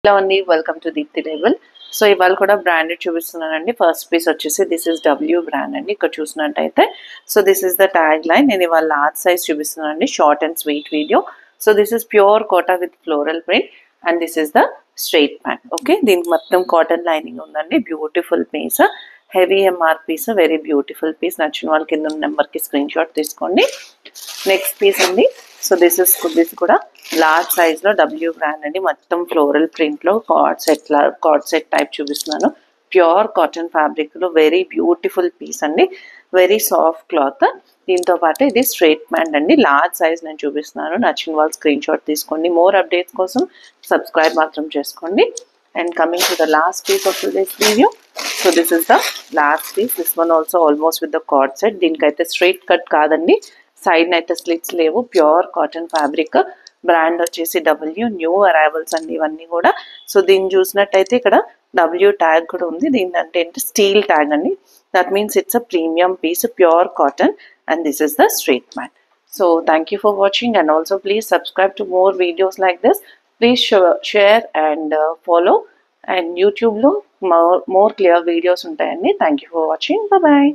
Hello Andy, welcome to Deepthi Label. So ఇవాళ కూడా branded చూపిస్తున్నానండి. ఫస్ట్ పీస్ వచ్చేసి దిస్ ఇస్ డబ్ల్యూ బ్రాండ్ అండి. ఇక్కడ చూసినట్టయితే so this is the tag line. నేను ఇవాళ లార్జ్ సైజ్ చూపిస్తున్నానండి, short and sweet video. So this is pure Kota with floral print and this is the straight pant. Okay, దీనికి మొత్తం cotton lining ఉందండి. Beautiful piece, heavy MR piece, very beautiful piece. నచ్చిన వాళ్ళ కింద ఉన్న నెంబర్కి స్క్రీన్ షాట్ తీసుకోండి. నెక్స్ట్ పీస్ అండి. సో దిస్ కూడా లార్జ్ సైజ్ లో డబ్ల్యూ బ్రాండ్ అండి. మొత్తం ఫ్లోరల్ ప్రింట్ లో కార్డ్ సెట్ టైప్ చూపిస్తున్నాను. ప్యూర్ కాటన్ ఫ్యాబ్రిక్ లో వెరీ బ్యూటిఫుల్ పీస్ అండి. Very soft cloth. దీంతో పాటు ఇది స్ట్రైట్ ప్యాంట్ అండి. లార్జ్ సైజ్ నేను చూపిస్తున్నాను. నచ్చిన వాళ్ళు స్క్రీన్ షాట్ తీసుకోండి. మోర్ అప్డేట్స్ కోసం సబ్స్క్రైబ్ మాత్రం చేసుకోండి. And coming to the last piece of this video. So this is the last piece. This one also almost with the card set. దీనికైతే స్ట్రైట్ కట్ కాదండి, సైడ్ అయితే slits లేవు. Pure cotton fabric. Brand వచ్చేసి W, new arrivals అండి ఇవన్నీ కూడా. So దీన్ని చూసినట్టయితే ఇక్కడ డబ్ల్యూ ట్యాగ్ కూడా ఉంది. దీని అంటే స్టీల్ ట్యాగ్ అండి. That means it's a premium piece, pure cotton and this is the straight mat. So thank you for watching and also please subscribe to more videos like this. Please share and follow. And యూట్యూబ్లో more clear videos ఉంటాయండి. Thank you for watching. Bye.